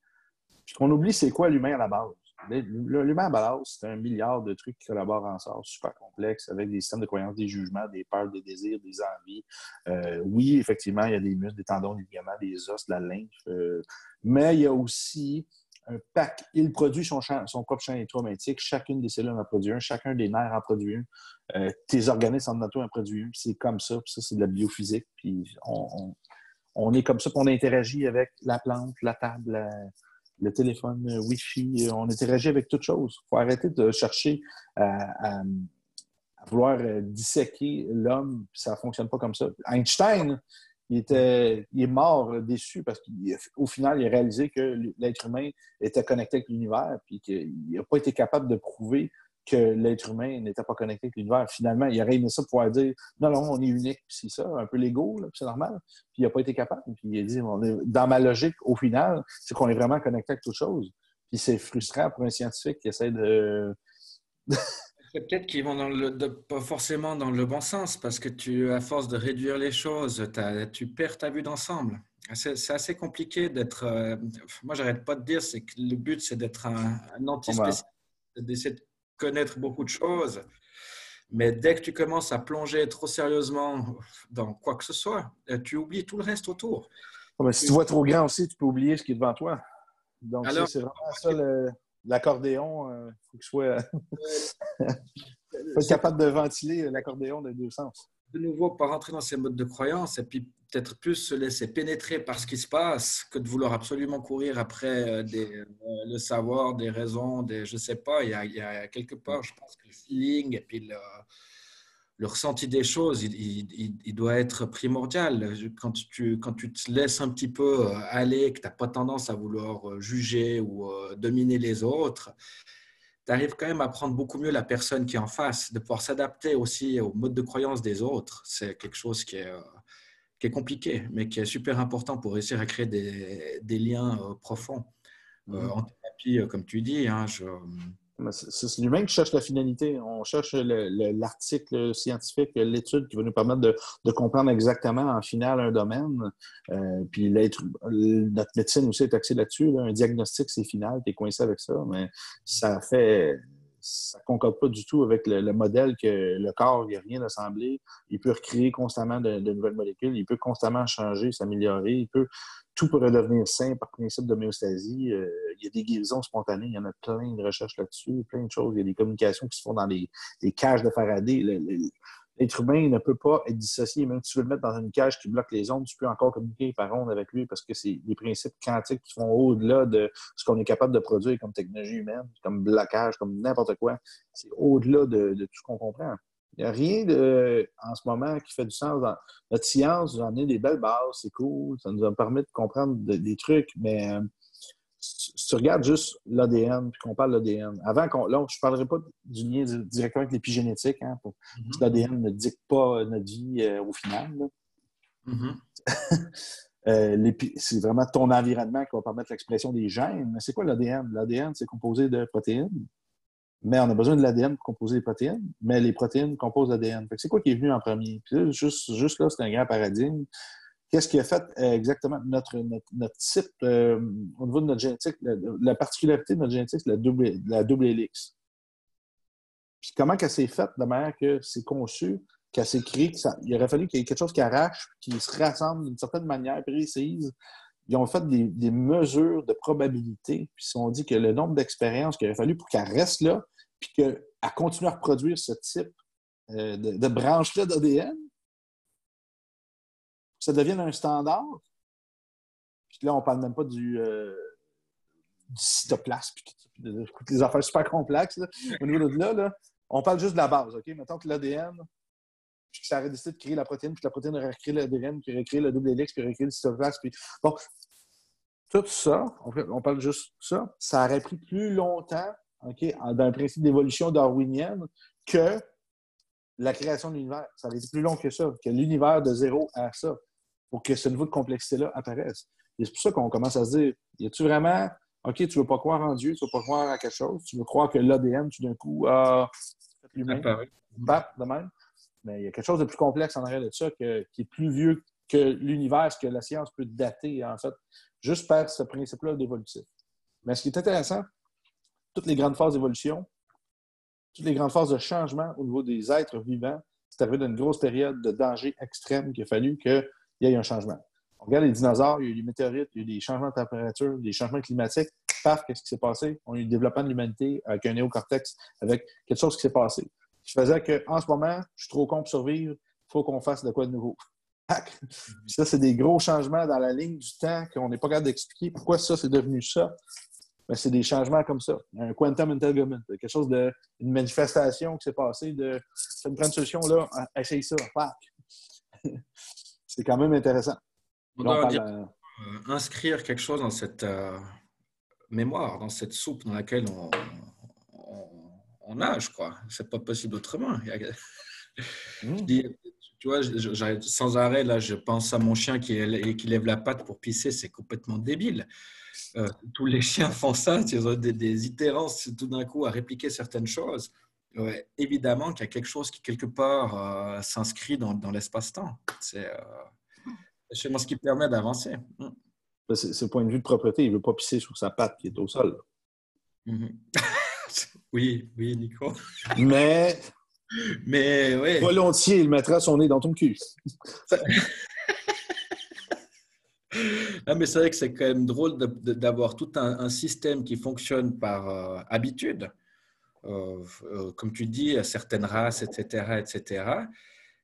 Puis qu'on oublie c'est quoi l'humain à la base. L'humain à la base, c'est un milliard de trucs qui collaborent ensemble, super complexes, avec des systèmes de croyances, des jugements, des peurs, des désirs, des envies. Oui, effectivement, il y a des muscles, des tendons, des ligaments, des os, de la lymphe. Mais il y a aussi un pack. Il produit son propre champ électromagnétique. Chacune des cellules en produit un. Chacun des nerfs en produit un. Tes organismes centraux en produit un. C'est comme ça. Puis ça, c'est de la biophysique. Puis on est comme ça. Puis on interagit avec la plante, la table, le téléphone, Wi-Fi, on interagit avec toutes choses. Il faut arrêter de chercher à vouloir disséquer l'homme, puis ça ne fonctionne pas comme ça. Einstein, il est mort déçu parce qu'au final, il a réalisé que l'être humain était connecté avec l'univers, puis qu'il n'a pas été capable de prouver que l'être humain n'était pas connecté avec l'univers. Finalement, il aurait aimé ça pouvoir dire non, non, on est unique, puis c'est ça, un peu l'ego, puis c'est normal. Puis il n'a pas été capable. Puis il a dit dans ma logique, au final, c'est qu'on est vraiment connecté avec toute chose. Puis c'est frustrant pour un scientifique qui essaie de. Peut-être qu'ils vont pas forcément dans le bon sens, parce que à force de réduire les choses, tu perds ta vue d'ensemble. C'est assez compliqué d'être. Moi, j'arrête pas de dire, c'est que le but, c'est d'être un anti-spécialiste, d'essayer de connaître beaucoup de choses. Mais dès que tu commences à plonger trop sérieusement dans quoi que ce soit, tu oublies tout le reste autour. Si tu vois trop grand aussi, tu peux oublier ce qui est devant toi. Donc, Alors, c'est vraiment ça, l'accordéon. Il faut que je sois faut être capable de ventiler l'accordéon des deux sens. De nouveau, pas rentrer dans ces modes de croyance et puis peut-être plus se laisser pénétrer par ce qui se passe que de vouloir absolument courir après le savoir, des raisons, je ne sais pas. Il y a quelque part, je pense que le feeling et puis le ressenti des choses, il doit être primordial. Quand tu te laisses un petit peu aller, que tu n'as pas tendance à vouloir juger ou dominer les autres, tu arrives quand même à prendre beaucoup mieux la personne qui est en face, de pouvoir s'adapter aussi au mode de croyance des autres. C'est quelque chose qui est compliqué, mais qui est super important pour réussir à créer des liens profonds. En thérapie, comme tu dis, hein, c'est l'humain qui cherche la finalité. On cherche l'article scientifique, l'étude qui va nous permettre de comprendre exactement en finale un domaine. Puis notre médecine aussi est axée là-dessus. Là. Un diagnostic, c'est final, tu es coincé avec ça, mais ça ne concorde pas du tout avec le modèle que le corps, il n'y a rien d'assemblé. Il peut recréer constamment de nouvelles molécules, il peut constamment changer, s'améliorer, tout peut redevenir sain par principe d'homéostasie. Il y a des guérisons spontanées, il y en a plein de recherches là-dessus, plein de choses. Il y a des communications qui se font dans les cages de Faraday. L'être humain ne peut pas être dissocié. Même si tu veux le mettre dans une cage qui bloque les ondes, tu peux encore communiquer par ondes avec lui parce que c'est des principes quantiques qui vont au-delà de ce qu'on est capable de produire comme technologie humaine, comme blocage, comme n'importe quoi. C'est au-delà de tout ce qu'on comprend. Il n'y a rien en ce moment qui fait du sens. Dans notre science, j'en ai des belles bases, c'est cool, ça nous a permis de comprendre des trucs, mais si tu regardes juste l'ADN, puis qu'on parle de l'ADN, là, je ne parlerai pas du lien directement avec l'épigénétique, hein, parce que l'ADN ne dicte pas notre vie au final. C'est vraiment ton environnement qui va permettre l'expression des gènes. Mais c'est quoi l'ADN? L'ADN, c'est composé de protéines. Mais on a besoin de l'ADN pour composer les protéines, mais les protéines composent l'ADN. C'est quoi qui est venu en premier? Puis là, juste là, c'est un grand paradigme. Qu'est-ce qui a fait exactement notre type au niveau de notre génétique? La particularité de notre génétique, c'est la double hélice. Puis comment qu'elle s'est faite de manière que c'est conçu, qu'elle s'est créée, il aurait fallu qu'il y ait quelque chose qui arrache, qui se rassemble d'une certaine manière précise. Ils ont fait des mesures de probabilité, puis ils ont dit que le nombre d'expériences qu'il aurait fallu pour qu'elle reste là, puis qu'elle continue à reproduire ce type de branche-là d'ADN, ça devienne un standard. Puis là, on ne parle même pas du cytoplasme, puis toutes les affaires super complexes. Là. Au niveau de là, on parle juste de la base. OK? Mettons que l'ADN, puis que ça aurait décidé de créer la protéine, puis que la protéine aurait recréé l'ADN, puis aurait créé le double hélice, puis aurait créé le cytoplasme. Puis... Bon, tout ça, on parle juste de ça, ça aurait pris plus longtemps, OK, d'un principe d'évolution darwinienne, que la création de l'univers. Ça aurait été plus long que ça, que l'univers de 0 à ça, pour que ce niveau de complexité-là apparaisse. Et c'est pour ça qu'on commence à se dire, y a-tu vraiment, OK, tu veux pas croire en Dieu, tu veux pas croire à quelque chose, tu veux croire que l'ADN, tout d'un coup, a fait l'humain, bap, de même. Mais il y a quelque chose de plus complexe en arrière de ça, qui est plus vieux que l'univers, ce que la science peut dater, en fait, juste par ce principe-là d'évolutif. Mais ce qui est intéressant, toutes les grandes phases d'évolution, toutes les grandes phases de changement au niveau des êtres vivants, c'est arrivé d'une grosse période de danger extrême qu'il a fallu qu'il y ait un changement. On regarde les dinosaures, il y a eu des météorites, il y a eu des changements de température, des changements climatiques. Paf, qu'est-ce qui s'est passé? On a eu le développement de l'humanité avec un néocortex, avec quelque chose qui s'est passé. Qui faisait qu'en ce moment, je suis trop con pour survivre, il faut qu'on fasse de quoi de nouveau. Ça, c'est des gros changements dans la ligne du temps qu'on n'est pas capable d'expliquer pourquoi ça, c'est devenu ça. Mais c'est des changements comme ça. Un quantum entanglement, quelque chose une manifestation qui s'est passée de ça me prend une solution là, essaye ça, c'est quand même intéressant. On doit inscrire quelque chose dans cette mémoire, dans cette soupe dans laquelle on nage, quoi. C'est pas possible autrement. Je dis, tu vois, sans arrêt, là, je pense à mon chien qui lève la patte pour pisser, c'est complètement débile. Tous les chiens font ça, ils ont des itérances tout d'un coup à répliquer certaines choses. Évidemment qu'il y a quelque chose qui, quelque part, s'inscrit dans l'espace-temps. C'est justement ce qui permet d'avancer. C'est le point de vue de propreté. Il ne veut pas pisser sur sa patte qui est au sol. Oui, Nico. Mais oui. Volontiers, il mettra son nez dans ton cul. Ah, mais c'est vrai que c'est quand même drôle d'avoir tout un système qui fonctionne par habitude, comme tu dis, certaines races, etc., etc.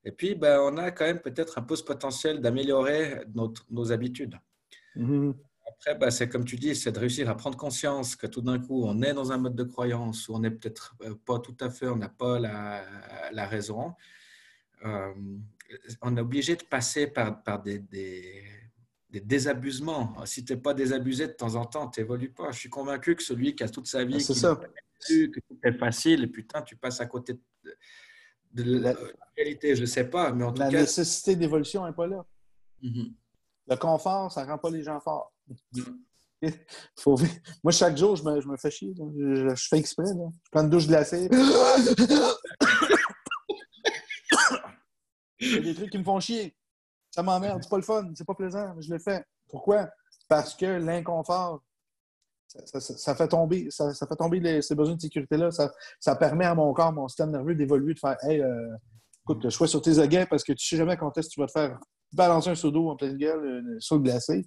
Et puis, on a quand même peut-être un peu ce potentiel d'améliorer nos habitudes. Après, c'est comme tu dis, c'est de réussir à prendre conscience que tout d'un coup, on est dans un mode de croyance où on n'est peut-être pas tout à fait, on n'a pas la raison. On est obligé de passer par des désabusements. Si tu n'es pas désabusé de temps en temps, tu n'évolues pas. Je suis convaincu que celui qui a toute sa vie, que tout est facile, et putain, tu passes à côté de la réalité, je ne sais pas. Mais en tout cas, la nécessité d'évolution n'est pas là. Le confort, ça ne rend pas les gens forts. Moi, chaque jour, je me fais chier. Je fais exprès. Là. Je prends une douche glacée. Il y a des trucs qui me font chier. Ça m'emmerde, c'est pas le fun, c'est pas plaisant, mais je le fais. Pourquoi? Parce que l'inconfort, ça fait tomber, ces besoins de sécurité-là. Ça permet à mon corps, mon système nerveux d'évoluer, de faire hey, écoute, je suis sur tes aguets parce que tu sais jamais quand est-ce que tu vas te faire balancer un seau d'eau en pleine gueule, un seau glacé.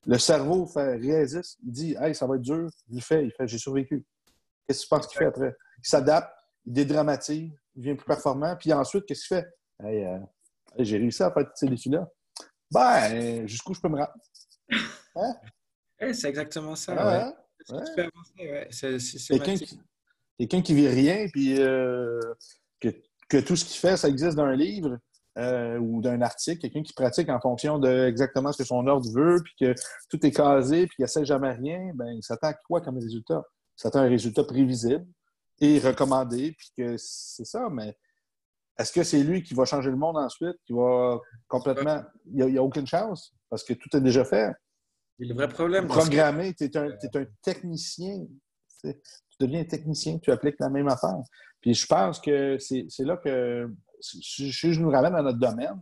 Le cerveau résiste, il dit hey, ça va être dur, il fait, j'ai survécu. Qu'est-ce que tu penses qu'il fait après? Il s'adapte, il dédramatise, il devient plus performant, puis ensuite, qu'est-ce qu'il fait? Hey, j'ai réussi à faire tous ces défis-là. Jusqu'où je peux me rendre? Hein? C'est exactement ça. Quelqu'un qui vit rien, puis que tout ce qu'il fait, ça existe dans un livre ou d'un article. Quelqu'un qui pratique en fonction de exactement ce que son ordre veut, puis que tout est casé, puis qu'il n'essaie jamais rien, il s'attend à quoi comme résultat? Il s'attend à un résultat prévisible et recommandé, puis que c'est ça, mais est-ce que c'est lui qui va changer le monde ensuite, qui va complètement... Il n'y a aucune chance, parce que tout est déjà fait. Et le vrai problème... Programmé, tu es un technicien. Tu deviens un technicien, tu appliques la même affaire. Puis je pense que c'est là que... Si je nous ramène à notre domaine,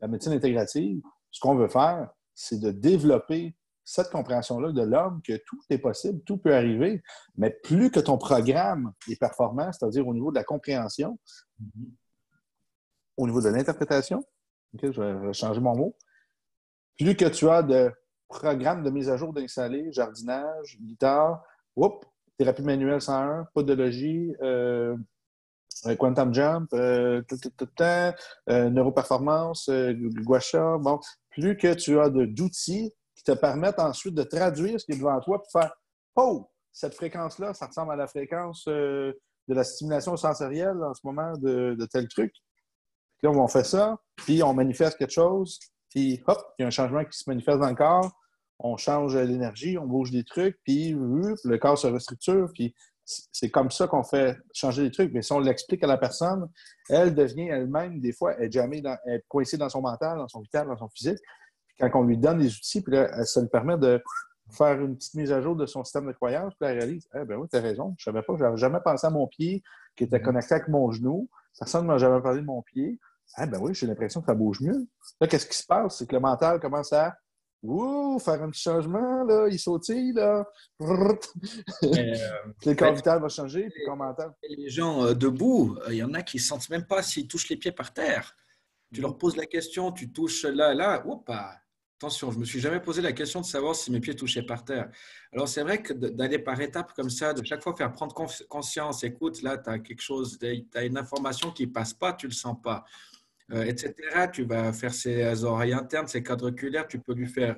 la médecine intégrative, ce qu'on veut faire, c'est de développer cette compréhension-là de l'homme, que tout est possible, tout peut arriver, mais plus que ton programme est performant, c'est-à-dire au niveau de la compréhension, au niveau de l'interprétation, okay, je vais changer mon mot, plus que tu as de programmes de mise à jour d'installer, jardinage, guitare, thérapie manuelle 101, podologie, quantum jump, neuroperformance, gua sha, plus que tu as d'outils qui te permettent ensuite de traduire ce qui est devant toi pour faire oh, cette fréquence-là, ça ressemble à la fréquence de la stimulation sensorielle en ce moment de tel truc. Puis là, on fait ça, puis on manifeste quelque chose, puis hop, il y a un changement qui se manifeste dans le corps. On change l'énergie, on bouge des trucs, puis le corps se restructure, puis c'est comme ça qu'on fait changer les trucs. Mais si on l'explique à la personne, elle devient elle-même, des fois, elle est coincée dans son mental, dans son vital, dans son physique. Puis quand on lui donne des outils, puis là, ça lui permet de faire une petite mise à jour de son système de croyance, puis elle réalise, eh ben oui, t'as raison, je savais pas, j'avais jamais pensé à mon pied qui était connecté avec mon genou. Personne ne m'a jamais parlé de mon pied. Eh ben oui, j'ai l'impression que ça bouge mieux. Là, qu'est-ce qui se passe? C'est que le mental commence à faire un petit changement, là, il sautille, là. Mais, Le corps vital va changer, puis qu'on m'entend. les gens debout, il y en a qui ne sentent même pas s'ils touchent les pieds par terre. Tu leur poses la question, tu touches là, là, oups, attention, je ne me suis jamais posé la question de savoir si mes pieds touchaient par terre. Alors, c'est vrai que d'aller par étapes comme ça, de chaque fois faire prendre conscience, écoute, là, tu as quelque chose, tu as une information qui ne passe pas, tu ne le sens pas, etc. Tu vas faire ses oreilles internes, ses quadraculaires, tu peux lui faire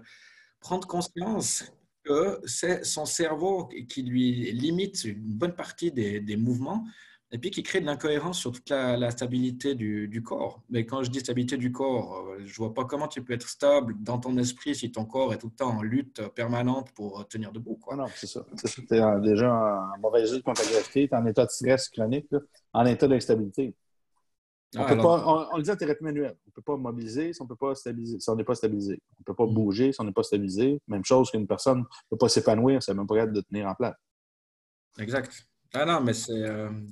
prendre conscience que c'est son cerveau qui lui limite une bonne partie des mouvements et puis qui crée de l'incohérence sur toute la stabilité du corps. Mais quand je dis stabilité du corps, je ne vois pas comment tu peux être stable dans ton esprit si ton corps est tout le temps en lutte permanente pour tenir debout, quoi. Non, c'est ça. C'est ça. Tu es déjà en mauvaise lutte contre la gravité, tu es en état de stress chronique, là, en état d'instabilité. On le dit en thérapie manuelle. On ne peut pas mobiliser si on peut pas stabiliser, si on n'est pas stabilisé. On ne peut pas bouger si on n'est pas stabilisé. Même chose qu'une personne ne peut pas s'épanouir si elle n'est même pas capable de tenir en place. Exact. Ah non, mais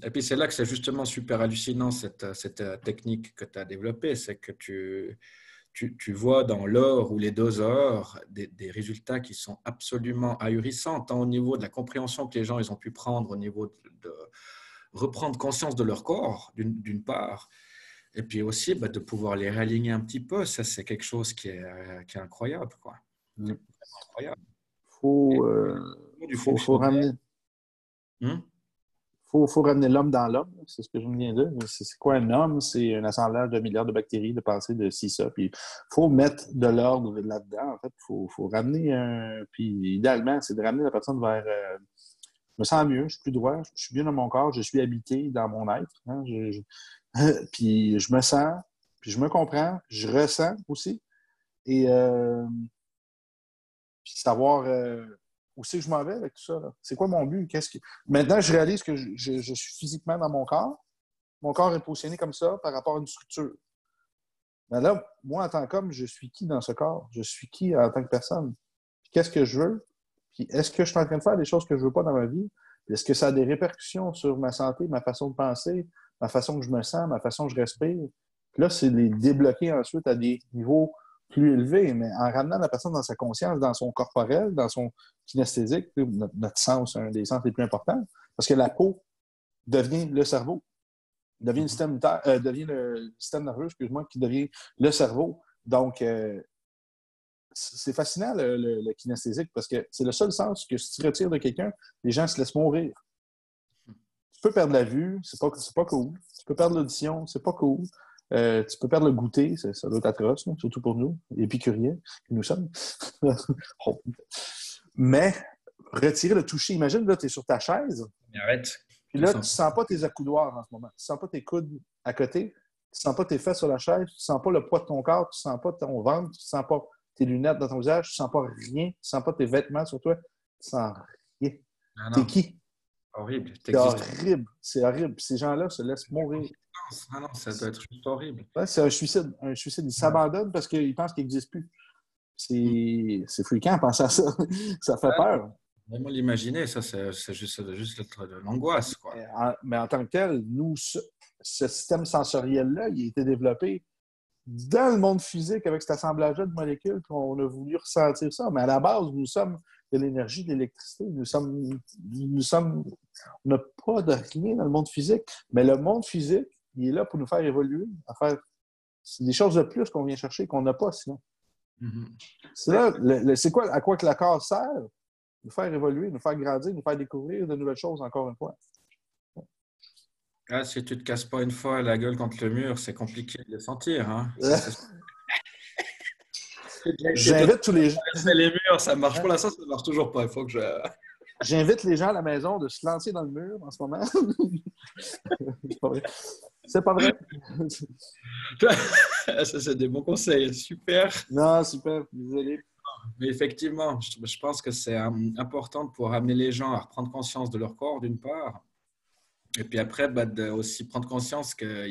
et puis c'est là que c'est justement super hallucinant cette technique que tu as développée, c'est que tu vois dans l'heure ou les 2 heures des résultats qui sont absolument ahurissants, tant au niveau de la compréhension que les gens ils ont pu prendre, au niveau de reprendre conscience de leur corps, d'une part, et puis aussi de pouvoir les réaligner un petit peu. Ça, c'est quelque chose qui est incroyable, quoi. Incroyable. Faut ramener. Faut ramener l'homme dans l'homme, c'est ce que je viens de dire. C'est quoi un homme? C'est un assemblage de milliards de bactéries, de pensées, de ci, ça. Puis il faut mettre de l'ordre là-dedans. En fait, faut ramener puis idéalement, c'est de ramener la personne vers je me sens mieux, je suis plus droit, je suis bien dans mon corps, je suis habité dans mon être. Hein, puis je me sens, puis je me comprends, je ressens aussi. Et puis savoir où c'est que je m'en vais avec tout ça. Là. C'est quoi mon but? Maintenant, je réalise que je suis physiquement dans mon corps. Mon corps est positionné comme ça par rapport à une structure. Mais là, moi, en tant qu'homme, je suis qui dans ce corps? Je suis qui en tant que personne? Puis qu'est-ce que je veux? Puis est-ce que je suis en train de faire des choses que je ne veux pas dans ma vie? Puis est-ce que ça a des répercussions sur ma santé, ma façon de penser, ma façon que je me sens, ma façon que je respire? Puis là, c'est les débloquer ensuite à des niveaux plus élevés, mais en ramenant la personne dans sa conscience, dans son corporel, dans son kinesthésique, notre sens, un des sens les plus importants, parce que la peau devient le cerveau, devient le système nerveux, excuse-moi, qui devient le cerveau. Donc, c'est fascinant, le kinesthésique, parce que c'est le seul sens que si tu retires de quelqu'un, les gens se laissent mourir. Tu peux perdre la vue, c'est pas cool. Tu peux perdre l'audition, c'est pas cool. Tu peux perdre le goûter, ça doit être atroce, surtout pour nous, épicuriens que nous sommes. Mais retirer le toucher, imagine, là, tu es sur ta chaise. Arrête. Puis là, tu ne sens pas tes accoudoirs en ce moment. Tu ne sens pas tes coudes à côté. Tu ne sens pas tes fesses sur la chaise. Tu ne sens pas le poids de ton corps. Tu ne sens pas ton ventre. Tu ne sens pas tes lunettes dans ton visage. Tu ne sens pas rien. Tu ne sens pas tes vêtements sur toi. Tu ne sens rien. T'es qui? Horrible. C'est horrible. C'est horrible. Puis ces gens-là se laissent mourir. Ah non, ça doit être juste horrible. Ouais, c'est un suicide. Un suicide. Ils s'abandonnent parce qu'ils pensent qu'ils n'existent plus. C'est fréquent à penser à ça. Ça fait peur. Vraiment l'imaginer, ça, c'est juste de l'angoisse, quoi. Mais en tant que tel, nous, ce système sensoriel-là, il a été développé dans le monde physique avec cet assemblage-là de molécules, puis on a voulu ressentir ça. Mais à la base, nous sommes de l'énergie, de l'électricité. On n'a pas de rien dans le monde physique. Mais le monde physique, il est là pour nous faire évoluer, c'est des choses de plus qu'on vient chercher qu'on n'a pas sinon. C'est là, c'est quoi, à quoi que le corps sert? Nous faire évoluer, nous faire grandir, nous faire découvrir de nouvelles choses encore une fois. Ah, si tu ne te casses pas une fois la gueule contre le mur, c'est compliqué de le sentir. Hein? J'invite tous les gens. Les murs, ça marche. Pour l'instant, ça ne marche toujours pas. Il faut que je. J'invite les gens à la maison de se lancer dans le mur en ce moment. C'est pas vrai. C'est pas vrai. Ça, c'est des bons conseils. Super. Non, super. Désolé. Mais effectivement, je pense que c'est important pour amener les gens à reprendre conscience de leur corps, d'une part. Et puis après, de aussi prendre conscience que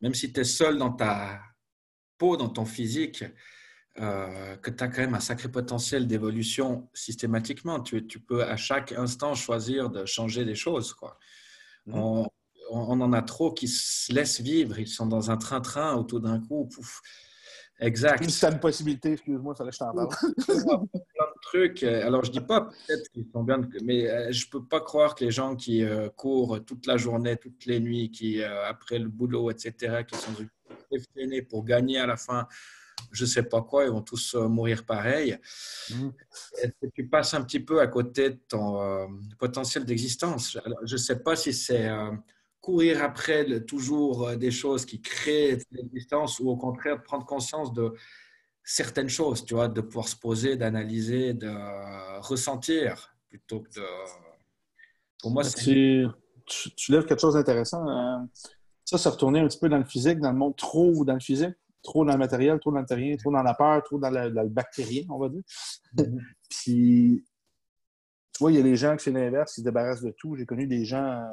même si tu es seul dans ta peau, dans ton physique, que tu as quand même un sacré potentiel d'évolution systématiquement. Tu peux à chaque instant choisir de changer des choses, quoi. On, on en a trop qui se laissent vivre. Ils sont dans un train-train où tout d'un coup, pouf. Si Exact. tu as une possibilité, excuse-moi, il fallait que je t'en parle. Plein de trucs. Alors, je dis pas peut-être qu'ils sont bien, mais je peux pas croire que les gens qui courent toute la journée, toutes les nuits, qui après le boulot, etc., qui sont effrénés pour gagner à la fin, je sais pas quoi, ils vont tous mourir pareil. Est-ce que tu passes un petit peu à côté de ton potentiel d'existence? Alors, je sais pas si c'est courir après toujours des choses qui créent l'existence ou au contraire prendre conscience de certaines choses, tu vois, de pouvoir se poser, d'analyser, de ressentir plutôt que de. Pour moi, c'est. Tu lèves quelque chose d'intéressant. Ça, se retourner un petit peu dans le physique, dans le monde trop dans le physique, trop dans le matériel, trop dans le terrien, trop dans la peur, trop dans le bactérien, on va dire. Puis, tu vois, il y a des gens qui, c'est l'inverse, ils se débarrassent de tout. J'ai connu des gens,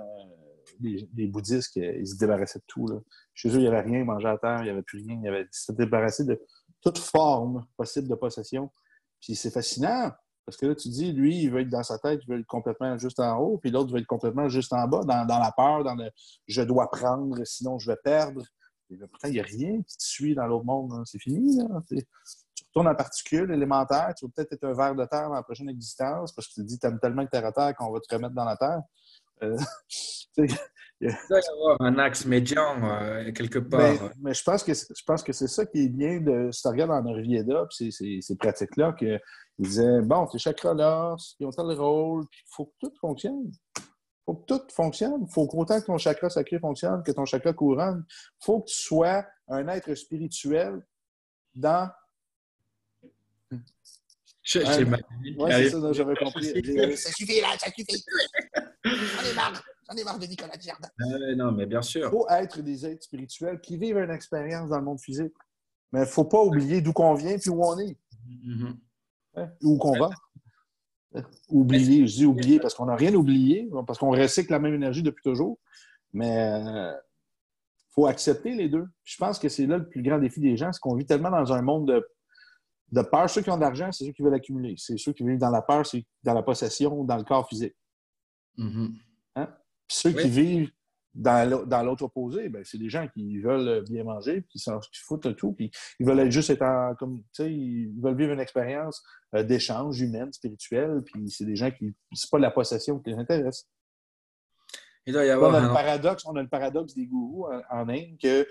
des bouddhistes, ils se débarrassaient de tout. Là. Chez eux, il n'y avait rien, ils mangeaient à terre, il n'y avait plus rien. Ils se débarrassaient de toute forme possible de possession. Puis c'est fascinant, parce que là, tu dis, lui, il veut être dans sa tête, il veut être complètement juste en haut, puis l'autre veut être complètement juste en bas, dans la peur, dans le je dois prendre, sinon je vais perdre. Et là, pourtant, il n'y a rien qui te suit dans l'autre monde. Hein. C'est fini. Là. Tu retournes en particules élémentaires, tu vas peut-être être un ver de terre dans la prochaine existence, parce que tu te dis, t'aimes tellement que terre à terre qu'on va te remettre dans la terre. Il doit y avoir un axe médian quelque part. Mais je pense que c'est ça qui est bien de. Si tu regardes en Ayurveda, puis ces pratiques-là, qu'ils disaient bon, tes chakras-là, ils ont tel rôle, puis il faut que tout fonctionne. Il faut que tout fonctionne. Il faut qu'autant que ton chakra sacré fonctionne, que ton chakra couronne, il faut que tu sois un être spirituel dans. J'ai ma Oui, c'est ça, j'avais compris. Ça suffit là, ça suffit. J'en ai marre de Nicolas Dujardin. Non, mais bien sûr. Il faut être des êtres spirituels qui vivent une expérience dans le monde physique. Mais il ne faut pas oublier d'où qu'on vient puis où on est. Mm-hmm. Hein? Où qu'on va. Oublier, je dis oublier parce qu'on n'a rien oublié, parce qu'on recycle la même énergie depuis toujours. Mais il faut accepter les deux. Je pense que c'est là le plus grand défi des gens, c'est qu'on vit tellement dans un monde de peur. Ceux qui ont de l'argent, c'est ceux qui veulent accumuler. C'est ceux qui vivent dans la peur, c'est dans la possession, dans le corps physique. Mm-hmm. Hein? Puis ceux qui vivent dans l'autre opposé, ben, c'est des gens qui veulent bien manger, puis qui foutent le tout, puis ils veulent juste être comme, tu sais, ils veulent vivre une expérience d'échange humaine, spirituelle, puis c'est des gens qui, c'est pas la possession qui les intéresse. Il doit y avoir on a le paradoxe des gourous en Inde que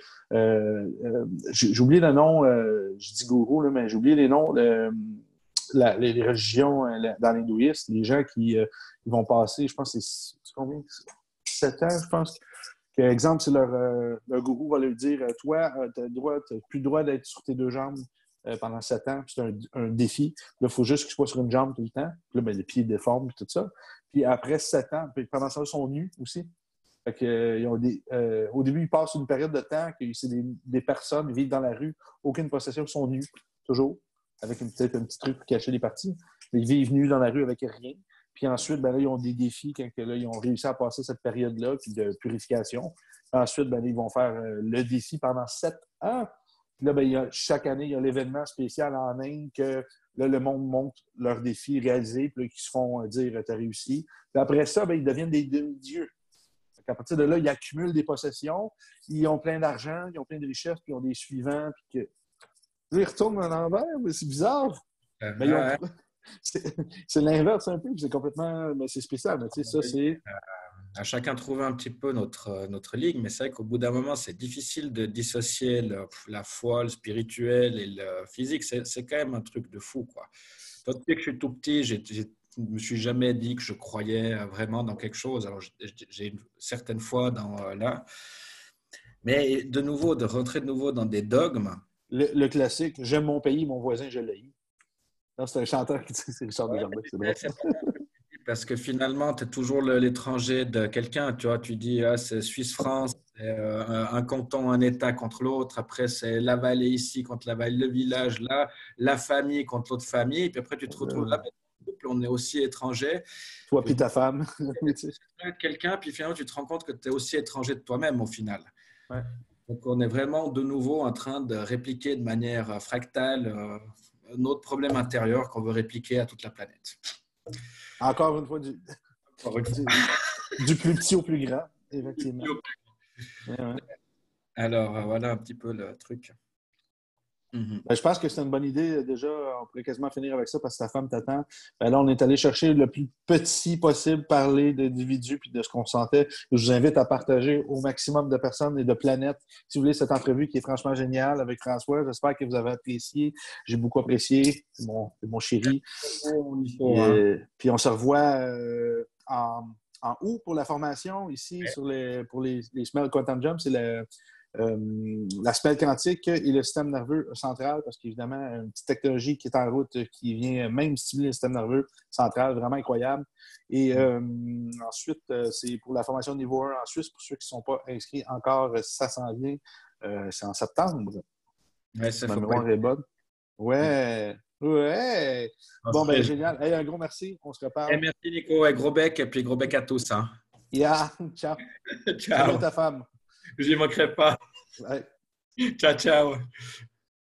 j'ai oublié le nom, je dis gourou, là, mais j'ai oublié les noms, les religions dans l'hindouisme, les gens qui ils vont passer, je pense que c'est combien? 7 ans, je pense. Que, exemple, c'est leur gourou va leur dire toi, tu n'as plus le droit d'être sur tes deux jambes pendant 7 ans. C'est un défi. Là, il faut juste qu'il soit sur une jambe tout le temps. Puis là, ben, les pieds déforment et tout ça. Puis après 7 ans, puis pendant ça, ils sont nus aussi. Fait que, ils ont au début, ils passent une période de temps que c'est des personnes, ils vivent dans la rue, aucune possession, ils sont nus, toujours, avec peut-être un petit truc pour cacher les parties. Mais ils vivent nus dans la rue avec rien. Puis ensuite, ben là, ils ont des défis quand là, ils ont réussi à passer cette période-là puis de purification. Ensuite, ben, ils vont faire le défi pendant 7 ans. Puis là, ben, chaque année, il y a l'événement spécial en Inde que là, le monde montre leurs défis réalisés, puis là, qui se font dire « t'as réussi ». Puis après ça, ben, ils deviennent des demi-dieux. À partir de là, ils accumulent des possessions, ils ont plein d'argent, ils ont plein de richesses, puis ils ont des suivants. Puis que... Là, ils retournent en envers, mais c'est bizarre. Ben, c'est l'inverse un peu, c'est complètement. Mais c'est spécial. Mais, tu sais, ça, c'est. À chacun trouver un petit peu notre ligue, mais c'est vrai qu'au bout d'un moment, c'est difficile de dissocier la foi, le spirituel et le physique. C'est quand même un truc de fou, quoi. Depuis que je suis tout petit, je ne me suis jamais dit que je croyais vraiment dans quelque chose. Alors, j'ai une certaine foi dans là. Mais de nouveau, de rentrer de nouveau dans des dogmes. Le classique, j'aime mon pays, mon voisin, je l'haïs. C'est un chanteur qui dit c'est Richard Desjardins. C'est drôle. Parce que finalement, tu es toujours l'étranger de quelqu'un. Tu vois, tu dis, ah, c'est Suisse-France, c'est un canton, un État contre l'autre. Après, c'est la vallée ici contre la vallée, le village là, la famille contre l'autre famille. Puis après, tu te retrouves là, on est aussi étranger. Toi Puis puis ta femme. Oui, tu sais. de quelqu'un, puis finalement, tu te rends compte que tu es aussi étranger de toi-même au final. Ouais. Donc, on est vraiment de nouveau en train de répliquer de manière fractale notre problème intérieur qu'on veut répliquer à toute la planète. Encore une fois, Encore une fois. du plus petit au plus grand, effectivement. Ouais, ouais. Alors, voilà un petit peu le truc. Ben, je pense que c'est une bonne idée. Déjà, on pourrait quasiment finir avec ça parce que ta femme t'attend. Ben, là, on est allé chercher le plus petit possible, parler d'individus puis de ce qu'on sentait. Je vous invite à partager au maximum de personnes et de planètes, si vous voulez, cette entrevue qui est franchement géniale avec François. J'espère que vous avez apprécié. J'ai beaucoup apprécié. C'est mon chéri. Puis on se revoit en août pour la formation ici pour les Smell Quantum Jump. C'est la semelle quantique et le système nerveux central, parce qu'évidemment, une petite technologie qui est en route, qui vient même stimuler le système nerveux central, vraiment incroyable. Et ensuite, c'est pour la formation niveau 1 en Suisse, pour ceux qui ne sont pas inscrits encore, ça s'en vient. C'est en septembre. Ouais, ça Ma faut mémoire pas... est bonne. Ouais. Ouais. Bon, ben génial. Hey, un gros merci. On se reparle. Merci Nico, et gros bec, et puis gros bec à tous. Hein. Yeah. Ciao. Salut à Ciao. ta femme. J'y manquerai pas. Ouais. Ciao, ciao.